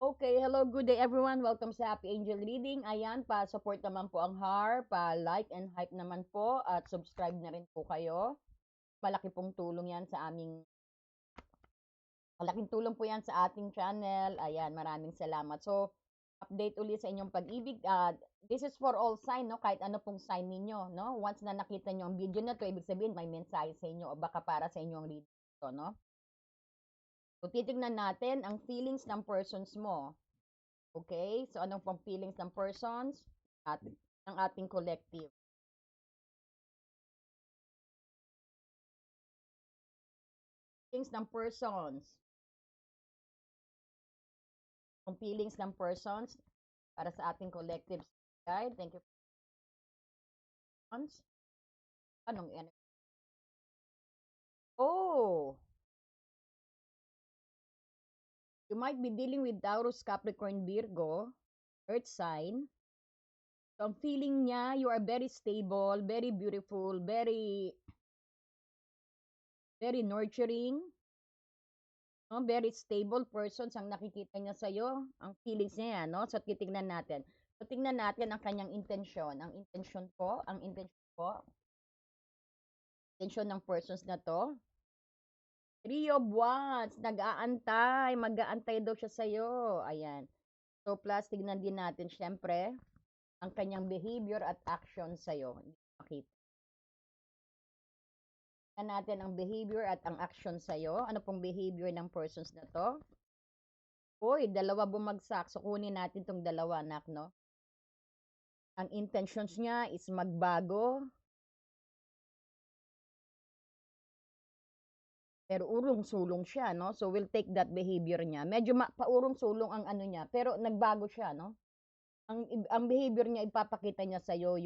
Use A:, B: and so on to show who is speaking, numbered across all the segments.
A: Okay, hello, good day everyone. Welcome sa Happy Angel Reading. Ayan, pa-support naman po ang HAR, pa-like and hype naman po at subscribe na rin po kayo. Malaki pong tulong yan sa aming, malaking tulong po yan sa ating channel. Ayan, maraming salamat. So, update ulit sa inyong pag-ibig. This is for all sign, no? Kahit ano pong sign ninyo, no? Once na nakita nyo ang video na to, ibig sabihin may mensahe sa inyo o baka para sa inyong reading to, no? So, titignan natin ang feelings ng persons mo. Okay? So, anong pang feelings ng persons? Ng ating collective. Feelings ng persons. Ang feelings ng persons para sa ating collective guide. Thank you. Anong yan? Oh, you might be dealing with Taurus, Capricorn, Virgo, Earth sign. So, ang feeling niya, you are very stable, very beautiful, very nurturing, no? Very stable persons ang nakikita niya sa'yo. Ang feelings niya yan, no? So, titignan natin. So, tingnan natin ang kanyang intensyon. Intensyon ng persons na to. Three of Wands, nag-aantay, mag-aantay daw siya sa'yo. Ayan. So, plus, tignan din natin, syempre, ang kanyang behavior at action sa'yo. Makita. Tignan natin ang behavior at ang action sa'yo. Ano pong behavior ng persons na to? Uy, dalawa bumagsak. So, kunin natin tong dalawa, anak, no? Ang intentions niya is magbago, pero urong-sulong siya, no? So, we'll take that behavior niya. Medyo paurong-sulong ang ano niya, pero nagbago siya, no? Ang behavior niya, ipapakita niya sa'yo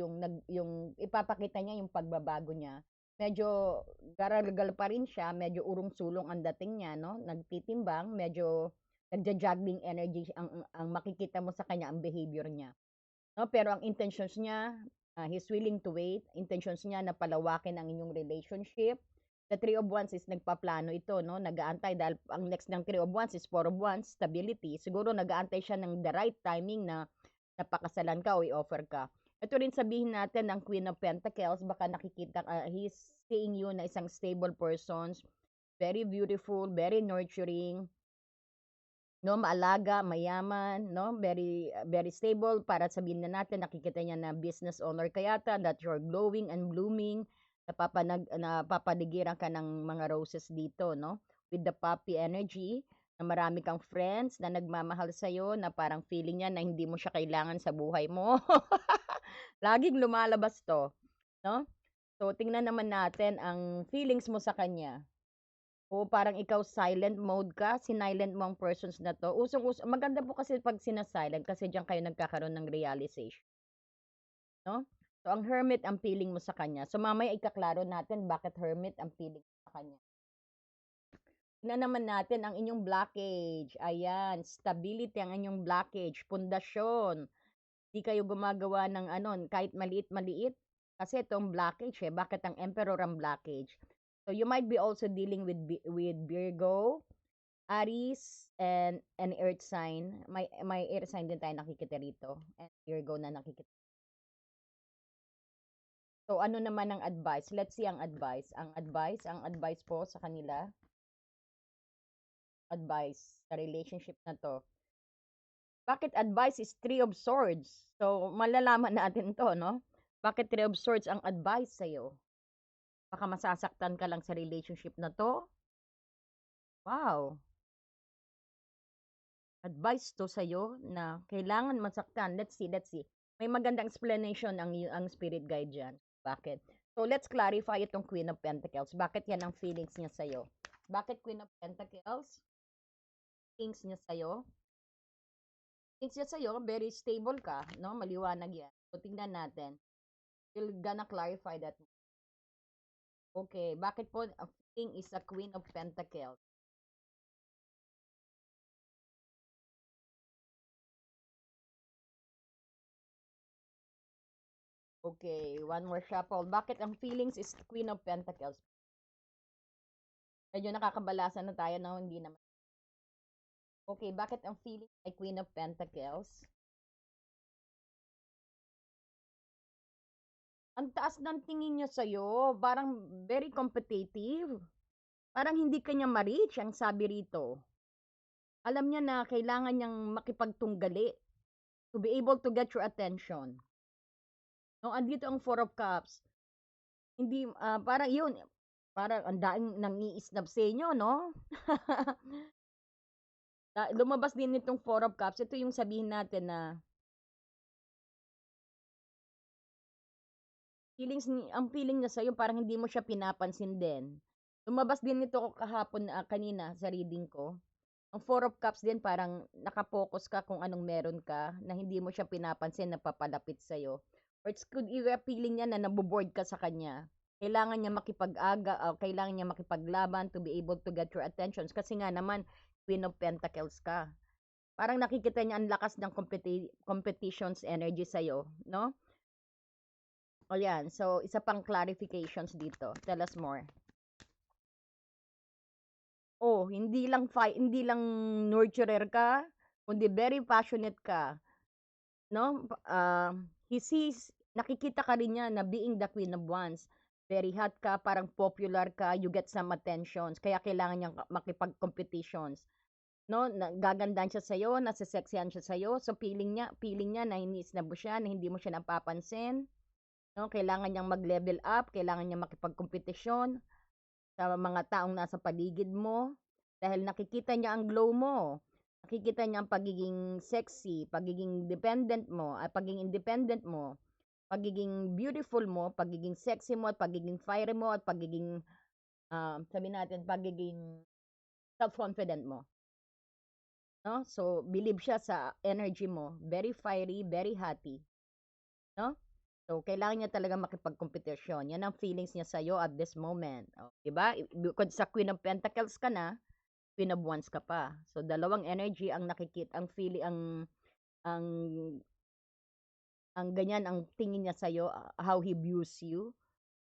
A: ipapakita niya yung pagbabago niya. Medyo garagal pa rin siya, medyo urong-sulong ang dating niya, no? Nagtitimbang, medyo nagja-juggling energy ang makikita mo sa kanya, ang behavior niya. No? Pero ang intentions niya, he's willing to wait. Intentions niya na palawakin ang inyong relationship. The Three of Wands is nagpaplano ito, no? Nag-aantay dahil ang next ng Three of Wands is Four of Wands, stability. Siguro nag-aantay siya ng the right timing na napakasalan ka o i-offer ka. Ito rin sabihin natin ng Queen of Pentacles, baka nakikita, he's seeing you na isang stable person, very beautiful, very nurturing, no, maalaga, mayaman, no, very very stable. Para sabihin na natin, nakikita niya na business owner ka yata, that you're glowing and blooming, napapaligiran ka ng mga roses dito, no, with the puppy energy, na marami kang friends na nagmamahal sa'yo, na parang feeling niya na hindi mo siya kailangan sa buhay mo. Laging lumalabas to, no? So, tingnan naman natin ang feelings mo sa kanya. O parang ikaw silent mode ka, sinilent mo ang persons na to. Maganda po kasi pag sinasilent kasi diyan kayo nagkakaroon ng realization, no? So, ang hermit ang feeling mo sa kanya. So, mamaya ikaklaro natin bakit hermit ang feeling mo sa kanya. Tingnan naman natin ang inyong blockage. Ayan, stability ang inyong blockage, pundasyon. Di kayo gumagawa ng ano, kahit maliit-maliit. Kasi itong blockage bakit ang emperor ang blockage? So, you might be also dealing with Virgo, Aries, and earth sign. May earth sign din tayo nakikita rito. And Virgo na nakikita. So, ano naman ang advice? Let's see ang advice. Ang advice po sa kanila, advice sa relationship na to. Bakit advice is Three of Swords? So, malalaman natin to, no? Bakit Three of Swords ang advice sa'yo? Baka masasaktan ka lang sa relationship na to. Wow. Advice to sa'yo na kailangan masaktan. Let's see. May magandang explanation ang spirit guide dyan. Bakit? So, let's clarify itong Queen of Pentacles. Bakit yan ang feelings niya sa'yo? Bakit Queen of Pentacles? Feelings niya sa'yo? Feelings niya sa'yo, very stable ka, no? Maliwanag yan. So, tingnan natin. We're gonna clarify that. Okay, bakit po a feeling is a Queen of Pentacles? Okay, one more shuffle. Bakit ang feelings is Queen of Pentacles? Medyo nakakabalasan na tayo, no? Hindi naman. Okay, bakit ang feeling ay Queen of Pentacles? Ang taas ng tingin niya sa'yo, parang very competitive. Parang hindi ka niya ma-reach, ang sabi rito. Alam niya na kailangan niyang makipagtunggali to be able to get your attention. No, andito ang Four of Cups. Hindi, parang yun, parang ang daing nangiisnab sa inyo, no? Lumabas din itong Four of Cups. Ito yung sabihin natin na ang feeling niya sa'yo parang hindi mo siya pinapansin din. Lumabas din nito kahapon kanina sa reading ko. Ang Four of Cups din parang nakapokus ka kung anong meron ka na hindi mo siya pinapansin na papalapit sa'yo. Or it could be a feeling niya na naboboard ka sa kanya. Kailangan niya makipag-aga, kailangan niya makipaglaban to be able to get your attentions. Kasi nga naman, Queen of Pentacles ka. Parang nakikita niya ang lakas ng competitions energy sa'yo, no? O yan, so isa pang clarifications dito. Tell us more. Oh, hindi lang nurturer ka, kundi very passionate ka, no? He sees, nakikita ka rin niya na being the Queen of Wands. Very hot ka, parang popular ka, you get some attentions, kaya kailangan niyang makipag-competitions. No, gagandaan siya sa'yo, nasa-sexyan siya sa'yo, so feeling niya na iniisnab mo siya, na hindi mo siya napapansin, no? Kailangan niyang mag-level up, kailangan niyang makipagkompetisyon sa mga taong nasa paligid mo dahil nakikita niya ang glow mo. Nakikita niya ang pagiging sexy, pagiging dependent mo, at pagiging independent mo, pagiging beautiful mo, pagiging sexy mo, at pagiging fiery mo, at pagiging, sabi natin, pagiging self-confident mo. No? So, believe siya sa energy mo. Very fiery, very happy. No? So, kailangan niya talaga makipagkompetisyon. Yan ang feelings niya sa'yo at this moment. O, diba? Bukod sa Queen of Pentacles ka na, Queen of Wands ka pa. So, dalawang energy ang nakikita, ang feeling, ang, ang ganyan, ang tingin niya sa'yo, how he views you,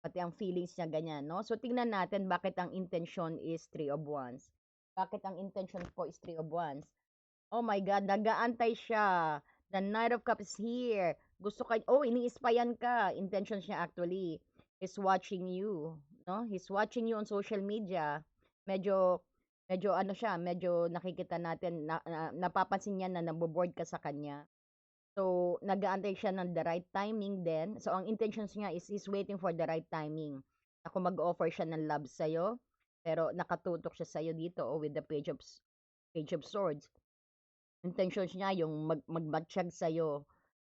A: pati ang feelings niya ganyan, no? So, tingnan natin bakit ang intention is Three of Wands. Bakit ang intention po is Three of Wands? Oh my God, nag-aantay siya. The Knight of Cups is here. Gusto ka, iniispayan ka. Intentions niya actually is watching you. No? He's watching you on social media. Medyo, medyo ano siya, medyo nakikita natin, napapansin niya na naboboard ka sa kanya. So, nag-aantay siya ng the right timing din. So, ang intentions niya is he's waiting for the right timing. Ako mag-offer siya ng love sa'yo, pero nakatutok siya sa'yo dito with the Page of Swords. Intentions niya yung magmatsyag sa'yo.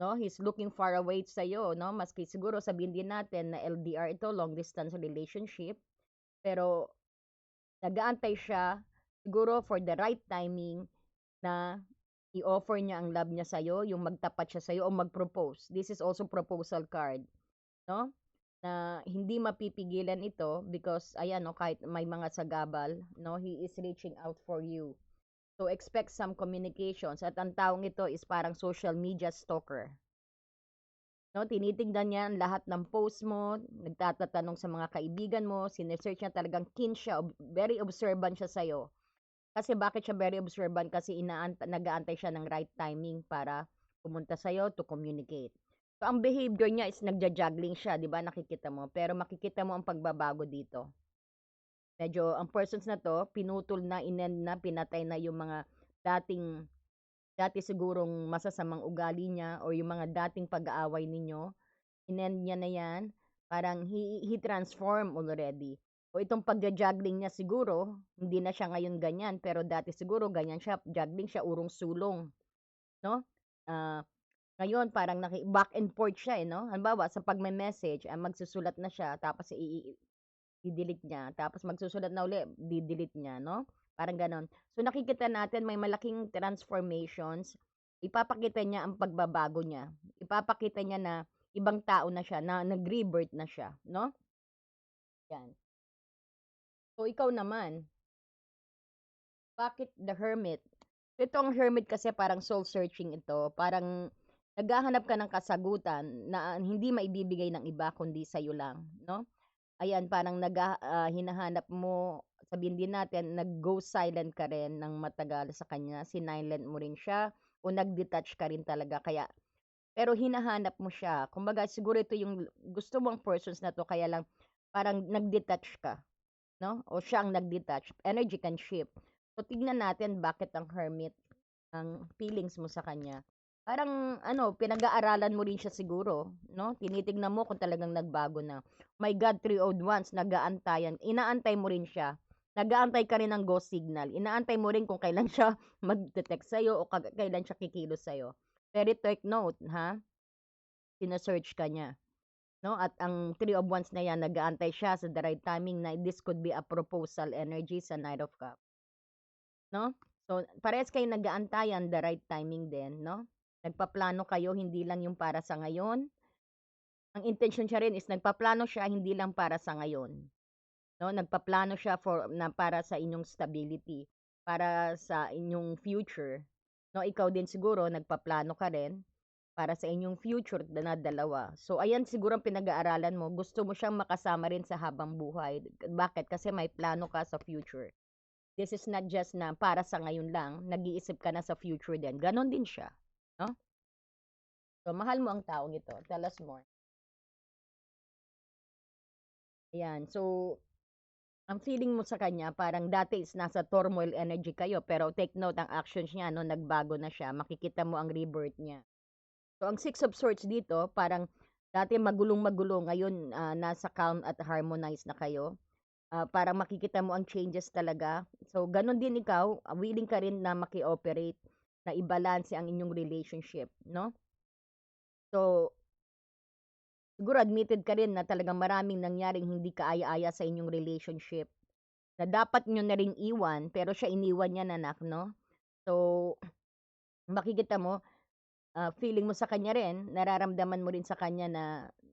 A: No? He's looking far away sa'yo. No? Maski siguro sabihin din natin na LDR ito, long distance relationship. Pero nag-aantay siya siguro for the right timing na i-offer niya ang love niya sa'yo, yung magtapat siya sa'yo o mag-propose. This is also proposal card. No? Na hindi mapipigilan ito because ayan no, kahit may mga sagabal, no, he is reaching out for you. So expect some communications at ang taong ito is parang social media stalker. No, tinitingnan niya ang lahat ng post mo, nagtatatanong sa mga kaibigan mo, sinesearch niya talagang keen siya, very observant siya sa'yo. Kasi bakit siya very observant? Kasi nag-aantay siya ng right timing para pumunta sa'yo to communicate. So, ang behavior niya is nagja-juggling siya, di ba? Nakikita mo. Pero makikita mo ang pagbabago dito. Medyo, ang persons na to, pinutol na, inend na, pinatay na yung mga dati sigurong masasamang ugali niya or yung mga dating pag-aaway ninyo. Inend niya na yan. Parang he transformed already. O itong pagja-juggling niya siguro, hindi na siya ngayon ganyan, pero dati siguro ganyan siya, juggling siya, urong sulong, no? Ah, ngayon parang back and forth siya, eh, no? Halimbawa, sa pagme-message, magsusulat na siya, tapos i-delete niya, tapos magsusulat na uli, di-delete niya, no? Parang ganon. So nakikita natin may malaking transformations. Ipapakita niya ang pagbabago niya. Ipapakita niya na ibang tao na siya, na nag-rebirth na siya, no? Yan. So, ikaw naman, bakit the hermit? Ito ang hermit kasi parang soul searching ito. Parang naghahanap ka ng kasagutan na hindi maibibigay ng iba kundi sa'yo lang, no? Ayan, parang hinahanap mo, sabihin din natin, nag-go silent ka rin ng matagal sa kanya, sinilent mo rin siya o nag-detach ka rin talaga kaya pero hinahanap mo siya. Kumbaga siguro ito yung gusto mong persons na 'to kaya lang parang nag-detach ka, 'no, o siya ang nag-detach, energy can shift. So tignan natin bakit ang hermit ang feelings mo sa kanya. Parang ano, pinag-aaralan mo rin siya siguro, 'no? Tinitignan mo kung talagang nagbago na. My God, 3 old wands, nag-aantayan, inaantay mo rin siya. Nag-aantay ka rin ng go signal. Inaantay mo rin kung kailan siya magte-text sa'yo o kailan siya kikilos sa'yo. Very take note, ha? Sine-search ka niya, 'no? At ang 3 of wands na 'yan, nag-aantay siya sa the right timing na this could be a proposal energy sa Knight of Cups, 'no? So, parehas kayong nag-aantayan, the right timing din, 'no? Nagpaplano kayo, hindi lang yung para sa ngayon. Ang intention siya rin is nagpaplano siya hindi lang para sa ngayon, 'no? Nagpaplano siya para sa inyong stability, para sa inyong future, 'no? Ikaw din siguro nagpaplano ka rin para sa inyong future na dalawa. So, ayan siguro ang pinag-aaralan mo. Gusto mo siyang makasama rin sa habang buhay. Bakit? Kasi may plano ka sa future. This is not just na para sa ngayon lang, nag-iisip ka na sa future din. Ganon din siya, no? So, mahal mo ang taong ito. Tell us more. Ayan. So, ang feeling mo sa kanya, parang dati is nasa turmoil energy kayo, pero take note, ang actions niya, no, nagbago na siya. Makikita mo ang rebirth niya. So, ang Six of Swords dito, parang dati magulong-magulo, ngayon nasa calm at harmonize na kayo. Parang makikita mo ang changes talaga. So, ganun din ikaw, willing ka rin na maki-operate, na i-balance ang inyong relationship, no? So, siguro admitted ka rin na talagang maraming nangyaring hindi kaaya-aya sa inyong relationship na dapat nyo na ring iwan, pero siya iniwan niya na, anak, no? So, makikita mo, feeling mo sa kanya rin, nararamdaman mo rin sa kanya na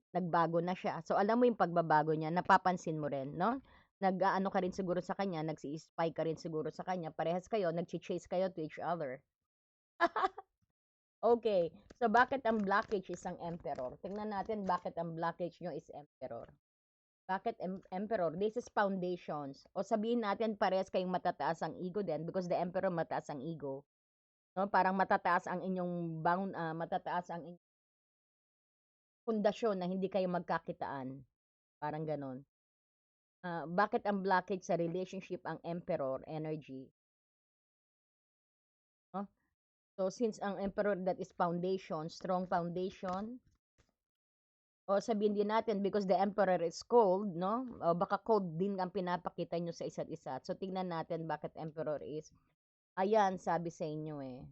A: nagbago na siya. So, alam mo yung pagbabago niya, napapansin mo rin, no? Nag-aano ka rin siguro sa kanya, nagsi-spy ka rin siguro sa kanya. Parehas kayo, nag-chase kayo to each other. Okay. So, bakit ang blockage is ang emperor? Tingnan natin bakit ang blockage nyo is emperor. Bakit emperor? This is foundations. O sabihin natin parehas kayong matataas ang ego din because the emperor mataas ang ego. No? Parang matataas ang inyong matataas ang inyong pundasyon na hindi kayo magkakitaan. Parang ganon. Bakit ang blockage sa relationship ang emperor energy? No? So, since ang emperor that is foundation, strong foundation, o sabihin din natin because the emperor is cold, no? O baka cold din ang pinapakita nyo sa isa't isa. So, tingnan natin bakit emperor is. Ayan, sabi sa inyo eh.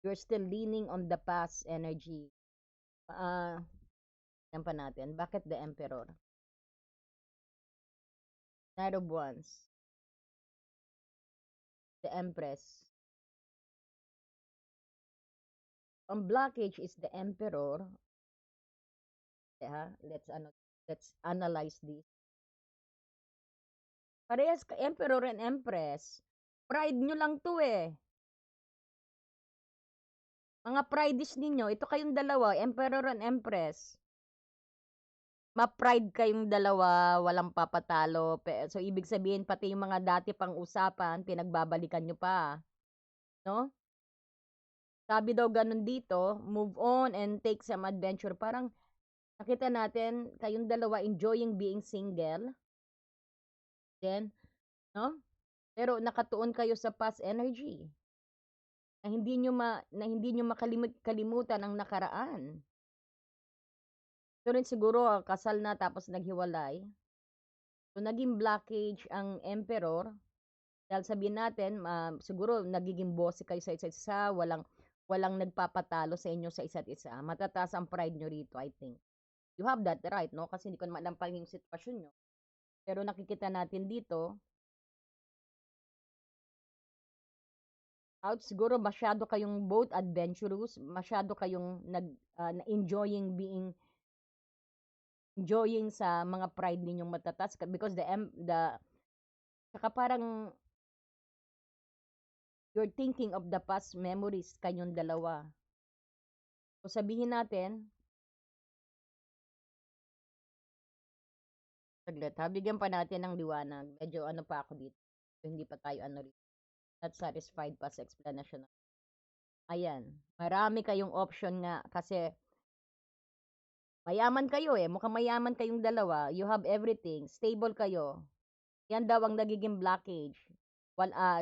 A: You're still leaning on the past energy. Yan pa natin. Bakit the emperor? Knight of Wands. The Empress. Ang blockage is the emperor. Let's analyze this. Parehas ka emperor and empress. Pride nyo lang to eh. Mga prides ninyo, ito kayong dalawa, emperor and empress. Ma-pride kayong dalawa, walang papatalo. So, ibig sabihin, pati yung mga dati pang usapan, pinagbabalikan nyo pa. No? Sabi daw ganun dito, move on and take some adventure. Parang, nakita natin, kayong dalawa enjoying being single. Then, no? Pero nakatuon kayo sa past energy. Na hindi nyo makalimutan ang nakaraan. Ito rin siguro, kasal na tapos naghiwalay. So, naging blockage ang emperor. Dahil sabihin natin, siguro nagiging bossy kayo sa isa't isa, walang nagpapatalo sa inyo sa isa't isa. Matataas ang pride nyo rito, I think. You have that right, no? Kasi hindi ko naman alam pa yung sitwasyon nyo. Pero nakikita natin dito, siguro masyado kayong both adventurous, masyado kayong enjoying sa mga pride ninyong matataas because saka parang you're thinking of the past memories kayong dalawa. So sabihin natin, Saglit ha, bigyan pa natin ng liwanag. Medyo ano pa ako dito. Hindi pa tayo ano rito. Not satisfied pa sa explanation. Ayan, marami kayong option nga kasi mayaman kayo eh. Mukhang mayaman kayong dalawa. You have everything. Stable kayo. Yan daw ang nagiging blockage.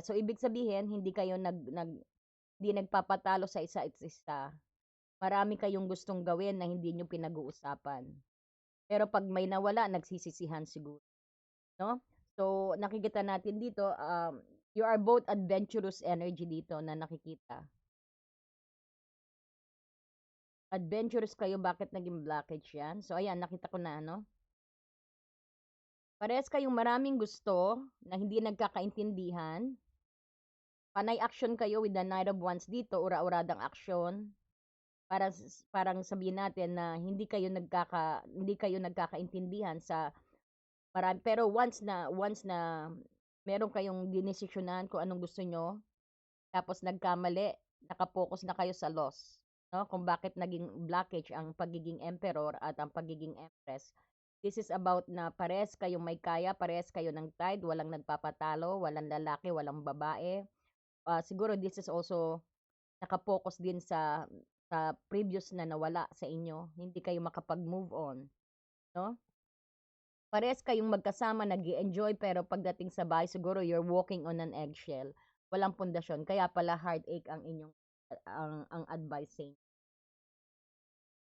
A: So ibig sabihin, hindi kayo hindi nagpapatalo sa isa. Marami kayong gustong gawin na hindi nyo pinag-uusapan. Pero pag may nawala, nagsisisihan siguro. No? So, nakikita natin dito, you are both adventurous energy dito na nakikita. Adventurous kayo, bakit naging blockage yan? So, ayan, nakita ko na, ano? Parehas kayong maraming gusto na hindi nagkakaintindihan. Panay action kayo with the Knight of Wands dito, ura-uradang action. Parang sabihin natin na hindi kayo nagkakaintindihan sa marami, pero once na meron kayong dinesisyonan kung anong gusto nyo, tapos nagkamali, nakapokus na kayo sa loss, no? Kung bakit naging blockage ang pagiging emperor at ang pagiging empress. This is about na pares kayong may kaya, pares kayo ng tide, walang nagpapatalo, walang lalaki, walang babae. Siguro this is also nakapokus din sa previous na nawala sa inyo. Hindi kayo makapag-move on, no? Parehas kayong magkasama, nag-enjoy, pero pagdating sa bahay, siguro you're walking on an eggshell. Walang pundasyon. Kaya pala heartache ang inyong ang advice sa inyo.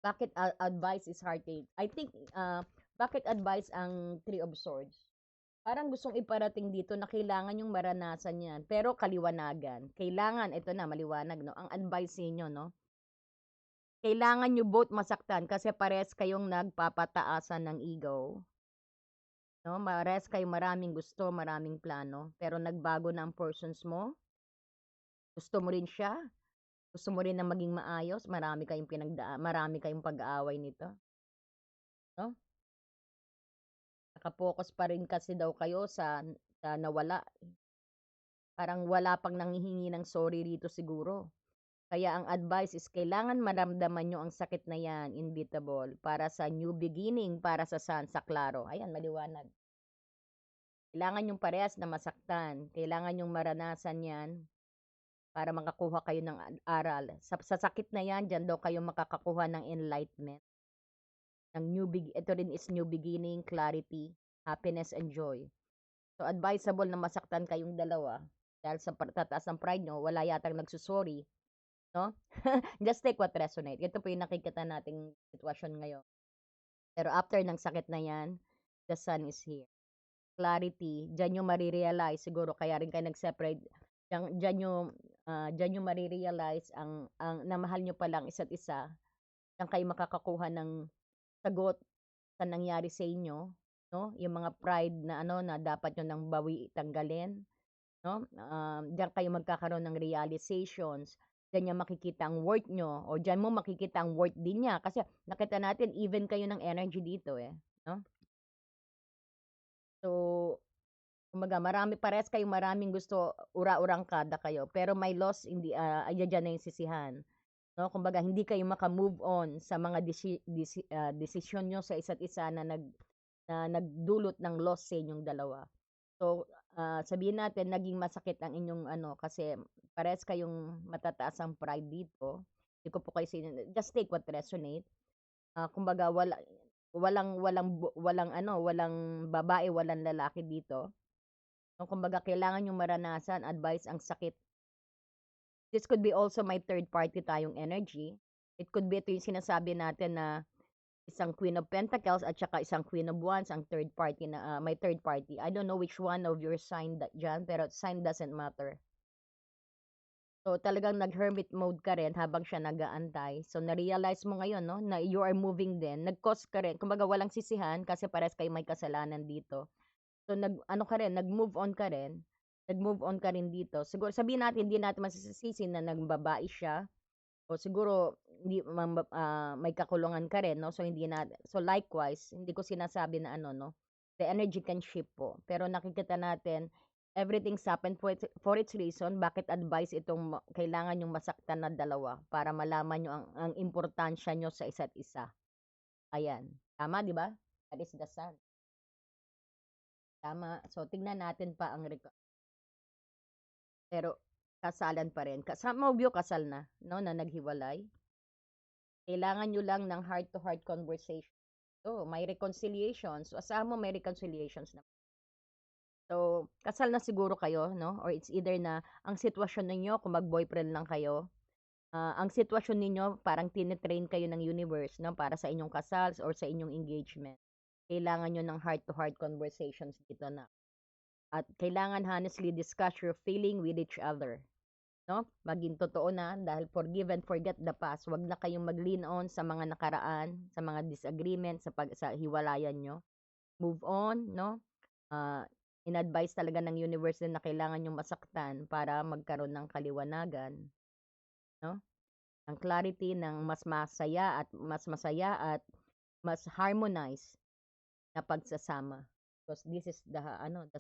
A: Bakit advice is heartache? I think, bakit advice ang Three of Swords? Parang gustong iparating dito na kailangan yung maranasan yan. Pero kaliwanagan. Kailangan, ito na, maliwanag, no? Ang advice sa inyo, no? Kailangan nyo both masaktan kasi pares kayong nagpapataasan ng ego. No, kayo maraming gusto, maraming plano, pero nagbago na ang persons mo. Gusto mo rin siya. Gusto mo rin na maging maayos. Marami kayong pag-aaway nito, no? Nakapokus pa rin kasi daw kayo sa nawala. Parang wala pang nanghihingi ng sorry rito siguro. Kaya ang advice is kailangan maramdaman nyo ang sakit na yan, inevitable, para sa new beginning, para sa sun, sa klaro. Ayan, maliwanag. Kailangan yung parehas na masaktan. Kailangan yung maranasan yan para makakuha kayo ng aral. Sa sakit na yan, dyan daw kayo makakakuha ng enlightenment. Ito rin is new beginning, clarity, happiness, and joy. So, advisable na masaktan kayong dalawa. Dahil sa tataas ng pride nyo, wala yatang nagsusorry. No? Just take what resonate. Ito po yung nakikita nating sitwasyon ngayon. Pero after ng sakit na yan, the sun is here. Clarity, dyan nyo marirealize, siguro kaya rin kayo nag-separate, dyan nyo marirealize na mahal nyo palang isa't isa, dyan kayo makakakuha ng sagot sa nangyari sa inyo, no? Yung mga pride na na dapat nyo nang tanggalin, no? Dyan kayo magkakaroon ng realizations, dyan nyo makikita ang worth nyo, o dyan mo makikita ang worth din niya, kasi nakita natin, even kayo ng energy dito no? So, kumbaga parehas kayong maraming gusto, ura-urangkada kayo, pero may loss, hindi diyan na yung sisihan, no? Kumbaga hindi kayo maka-move on sa mga desisyon nyo sa isa't isa na nagdulot ng loss sa inyong dalawa. So, sabihin natin naging masakit ang inyong kasi parehas kayong matataas ang pride dito. Hindi ko po kayo just take what resonate. Kumbaga walang babae, walang lalaki dito. No, kumbaga kailangan yung maranasan, advice ang sakit. This could be also my third party tayong energy. It could be ito yung sinasabi natin na isang Queen of Pentacles at saka isang Queen of Wands, ang third party na may third party. I don't know which one of your sign dyan, pero sign doesn't matter. So, talagang nag-hermit mode ka rin habang siya nag-aantay. So, na-realize mo ngayon, no, na you are moving din. Nag-cause ka rin. Kumbaga, walang sisihan kasi pares kayo may kasalanan dito. So, nag-move on ka rin. Nag-move on ka rin dito. Siguro, sabihin natin, hindi natin masisisi na nagbabae siya. O siguro, hindi, may kakulungan ka rin, no? So, likewise, hindi ko sinasabi na no? The energy can shift po. Pero nakikita natin, everything's happened for its reason. Bakit advice itong kailangan yung masaktan na dalawa para malaman nyo ang importansya nyo sa isa't isa. Ayan. Tama, di ba? That is the sun. Tama. So, tingnan natin pa ang pero kasalan pa rin. Some of you kasal na, no, na naghiwalay. Kailangan nyo lang ng heart-to-heart conversation. So, may reconciliations. So, asahan mo may reconciliations na. So, kasal na siguro kayo, no? Or it's either na ang sitwasyon ninyo kung mag-boyfriend lang kayo, ang sitwasyon ninyo parang tine-train kayo ng universe, no? Para sa inyong kasal or sa inyong engagement. Kailangan nyo ng heart-to-heart conversations dito na. At kailangan honestly discuss your feeling with each other. No? Maging totoo na dahil forgive and forget the past. Huwag na kayong mag-lean on sa mga nakaraan, sa mga disagreement, sa hiwalayan nyo. Move on, no? In-advise talaga ng universe din na kailangan yung masaktan para magkaroon ng kaliwanagan, no? Ang clarity ng mas masaya at mas harmonize na pagsasama. Because this is the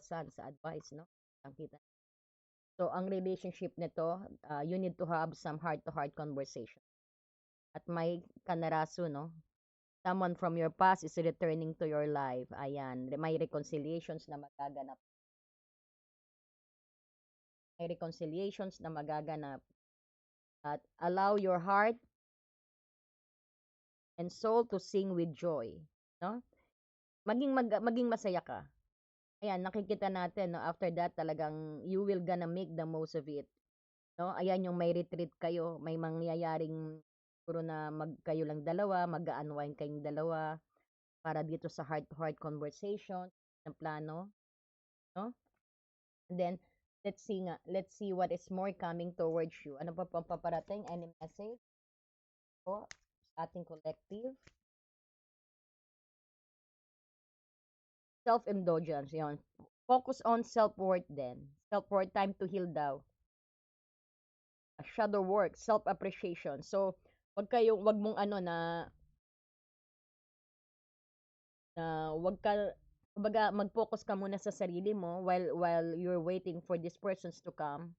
A: sun sa advice, no? Ang kita. So, ang relationship nito, you need to have some heart-to-heart conversation. At may kanaraso, no? Someone from your past is returning to your life. Ayan, may reconciliations na magaganap. May reconciliations na magaganap. At allow your heart and soul to sing with joy, no? Maging masaya ka. Ayan, nakikita natin, no, after that talagang you will gonna make the most of it. No? Ayan yung may retreat kayo, may mangyayaring puro na kayo lang dalawa, mag-unwind kayong dalawa para dito sa heart-to-heart conversation ng plano, no? And then let's see what is more coming towards you. Ano pa pang paparating? Any message po sa ating collective? Self-indulgence, yun. Focus on self-worth then. Self-worth, time to heal daw. Shadow work, self-appreciation. So, wag mong wag ka, kumbaga mag-focus ka muna sa sarili mo while you're waiting for these persons to come.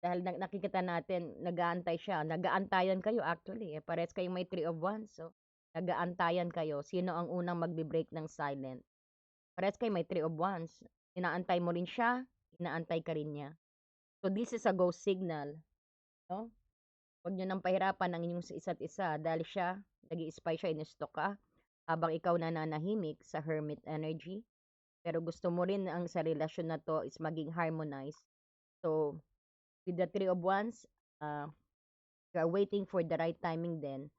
A: Dahil nakikita natin, nag-aantay siya. Nag-aantayan kayo actually. Parehas kayong may 3 of Wands. So, nag-aantayan kayo. Sino ang unang magbe-break ng silent? Parehas kayo may 3 of Wands. Inaantay mo rin siya, inaantay ka rin niya. So, this is a go signal. No? Huwag nyo nang pahirapan ang inyong isa't isa dahil siya, nag-i-spy siya, in-stalk ka, habang ikaw nananahimik sa hermit energy. Pero gusto mo rin ang sa relasyon na to is maging harmonized. So, with the 3 of Wands, you are waiting for the right timing din,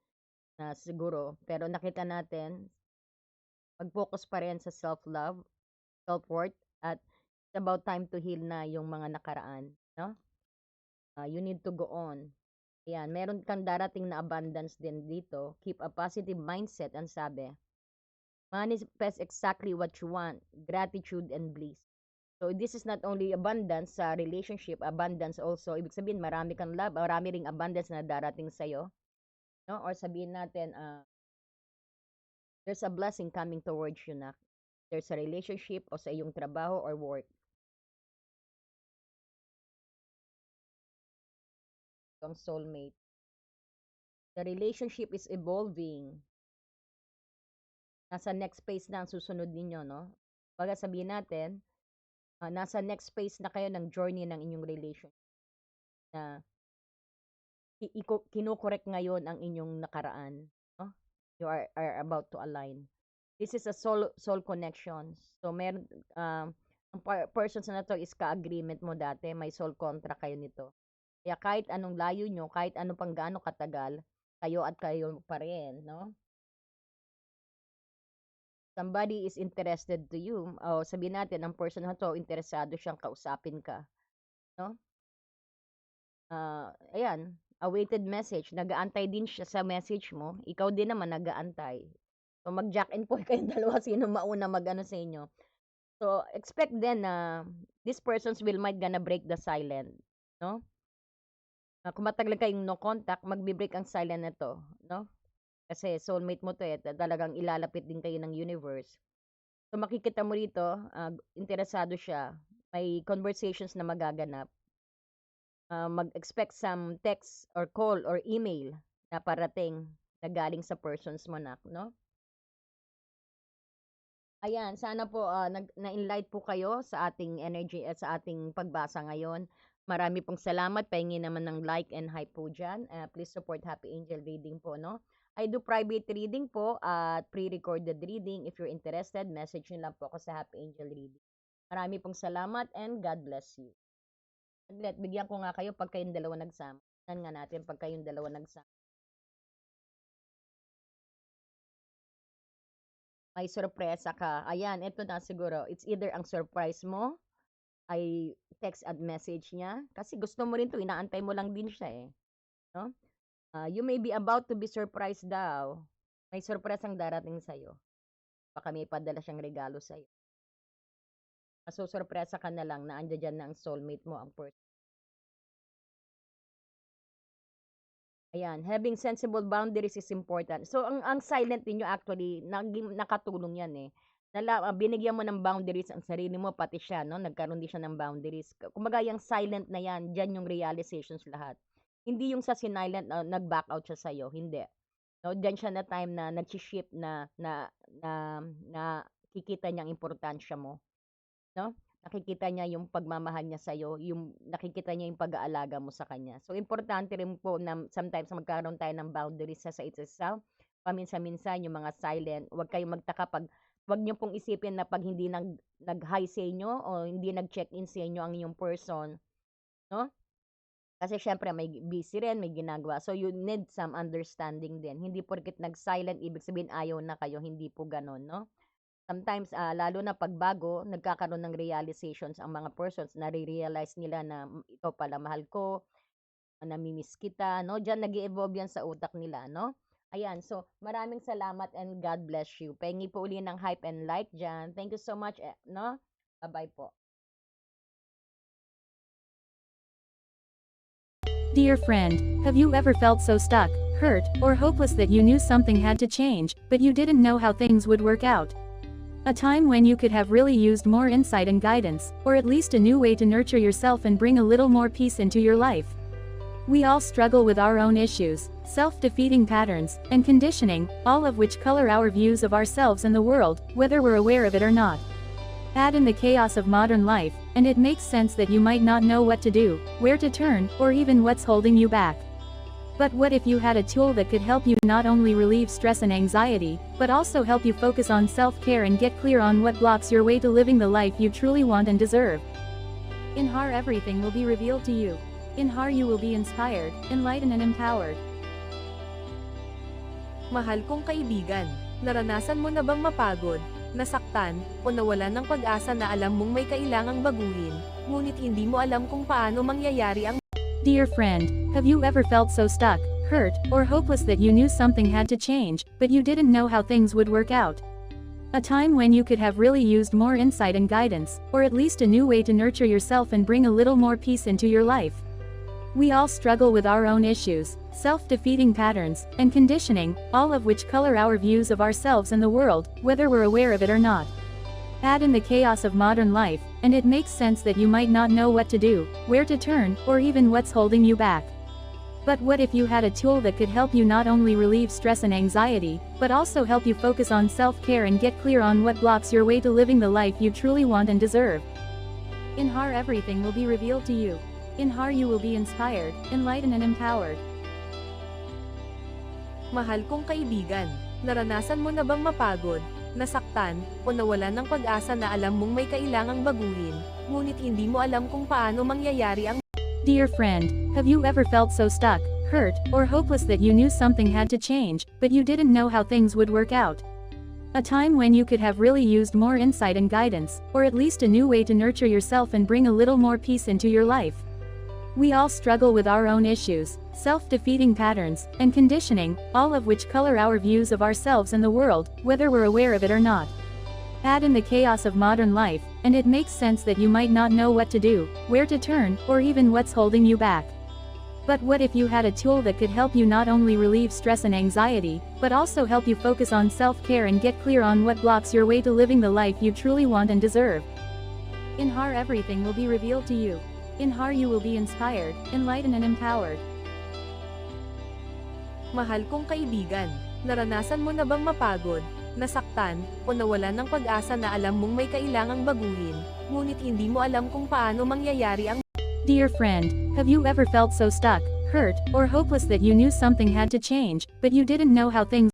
A: na siguro. Pero nakita natin, mag-focus pa rin sa self-love, self-worth, at it's about time to heal na yung mga nakaraan. No? You need to go on. Ayan, meron kang darating na abundance din dito. Keep a positive mindset, ang sabi. Manifest exactly what you want. Gratitude and bliss. So, this is not only abundance sa relationship, abundance also. Ibig sabihin, marami kang love, marami ring abundance na darating sa'yo. No? Or sabihin natin, there's a blessing coming towards you na. There's a relationship o sa iyong trabaho or work. Yung soulmate. The relationship is evolving. Nasa next phase na ang susunod ninyo, no? Baga sabihin natin, nasa next phase na kayo ng journey ng inyong relationship. Na kino-correct ngayon ang inyong nakaraan, no? You are about to align. This is a soul connection. So meron ang persons na to is ka-agreement mo dati, may soul contract kayo nito. Kaya kahit anong layo nyo, kahit ano pang gaano katagal, kayo at kayo pa rin, no? Somebody is interested to you, o sabihin natin, ang person na to, interesado siyang kausapin ka, no? Ayan, awaited message, nag-aantay din siya sa message mo, ikaw din naman nag-aantay. So, mag-jack and Paul kayong dalawa, sino mauna mag-ano sa inyo. So, expect then na these persons might gonna break the silent, no? Kung matagal kayong no contact, magbe-break ang silent na to, no? Kasi soulmate mo to talagang ilalapit din kayo ng universe. So, makikita mo rito, interesado siya. May conversations na magaganap. Mag-expect some text or call or email na parating na galing sa persons mo na, no? Ayan, sana po, na-enlight po kayo sa ating energy at sa ating pagbasa ngayon. Marami pong salamat. Pahingi naman ng like and hype po diyan. Please support Happy Angel Reading po, no? I do private reading po at pre-recorded reading. If you're interested, message nyo lang po ako sa Happy Angel Reading. Marami pong salamat and God bless you. Saglit, bigyan ko nga kayo pag kayong dalawa nagsama. Tingnan nga natin pag kayong dalawa nagsama. May sorpresa ka. Ayan, ito na siguro. It's either ang surprise mo ay text at message niya. Kasi gusto mo rin 'to, inaantay mo lang din siya eh, 'no? You may be about to be surprised daw. May surpresang darating sa'yo. Baka may padala siyang regalo sa'yo. Masusurpresa ka na lang na andiya diyan na ang soulmate mo, ang person. Ayan, having sensible boundaries is important. So, ang silent ninyo actually, nakatulong yan eh. Binigyan mo ng boundaries ang sarili mo, pati siya, no? Nagkaroon din siya ng boundaries. Kumbaga, yung silent na yan, dyan yung realizations lahat. Hindi yung sa sinilent, nag-back out siya sa'yo. Hindi. No, dyan siya na time na nag-shift na kikita niya ang importansya mo. No? Nakikita niya yung pagmamahal niya sa'yo, yung nakikita niya yung pag-aalaga mo sa kanya. So, importante rin po na sometimes magkaroon tayo ng boundaries sa isa't isa. Paminsan-minsan, yung mga silent, huwag kayong magtaka huwag niyo pong isipin na pag hindi nag-hi sa inyo o hindi nag-check-in sa inyo ang inyong person, no? Kasi syempre may busy rin, may ginagawa. So, you need some understanding din. Hindi porket nag-silent, ibig sabihin ayaw na kayo. Hindi po ganon, no? Sometimes, lalo na pagbago, nagkakaroon ng realizations ang mga persons, nare-realize nila na ito pala mahal ko, namimiss kita, no? Diyan nag-evolve yan sa utak nila, no? Ayan, so maraming salamat and God bless you. Pahingi po uli ng hype and like dyan. Thank you so much, no? Bye-bye po.
B: Dear friend, have you ever felt so stuck, hurt, or hopeless that you knew something had to change, but you didn't know how things would work out? A time when you could have really used more insight and guidance, or at least a new way to nurture yourself and bring a little more peace into your life. We all struggle with our own issues, self-defeating patterns, and conditioning, all of which color our views of ourselves and the world, whether we're aware of it or not. Add in the chaos of modern life, and it makes sense that you might not know what to do, where to turn, or even what's holding you back. But what if you had a tool that could help you not only relieve stress and anxiety, but also help you focus on self-care and get clear on what blocks your way to living the life you truly want and deserve? In HAR, everything will be revealed to you. In HAR, you will be inspired, enlightened and empowered.
C: Mahal kong kaibigan, naranasan mo na bang mapagod, nasaktan, o nawalan ng pag-asa na alam mong may kailangang baguhin, ngunit hindi mo alam kung paano mangyayari ang...
B: Dear friend, have you ever felt so stuck, hurt, or hopeless that you knew something had to change, but you didn't know how things would work out? A time when you could have really used more insight and guidance, or at least a new way to nurture yourself and bring a little more peace into your life. We all struggle with our own issues, self-defeating patterns, and conditioning, all of which color our views of ourselves and the world, whether we're aware of it or not. Add in the chaos of modern life, and it makes sense that you might not know what to do, where to turn, or even what's holding you back. But what if you had a tool that could help you not only relieve stress and anxiety, but also help you focus on self-care and get clear on what blocks your way to living the life you truly want and deserve? In HAR, everything will be revealed to you. In HAR, you will be inspired, enlightened and empowered.
C: Mahal kong kaibigan, naranasan mo na bang mapagod, nasaktan, o nawalan ng pag-asa na alam mong may kailangang baguhin, ngunit hindi mo alam kung paano mangyayari ang...
B: Dear friend, have you ever felt so stuck, hurt, or hopeless that you knew something had to change, but you didn't know how things would work out? A time when you could have really used more insight and guidance, or at least a new way to nurture yourself and bring a little more peace into your life. We all struggle with our own issues, self-defeating patterns, and conditioning, all of which color our views of ourselves and the world, whether we're aware of it or not. Add in the chaos of modern life, and it makes sense that you might not know what to do, where to turn, or even what's holding you back. But what if you had a tool that could help you not only relieve stress and anxiety, but also help you focus on self-care and get clear on what blocks your way to living the life you truly want and deserve? In HAR, everything will be revealed to you. In HAR, you will be inspired, enlightened and empowered.
C: Mahal kong kaibigan, naranasan mo na bang mapagod, nasaktan, o nawalan ng pag-asa na alam mong may kailangang baguhin, ngunit hindi mo alam kung paano mangyayari ang
B: Dear friend, have you ever felt so stuck, hurt, or hopeless that you knew something had to change, but you didn't know how things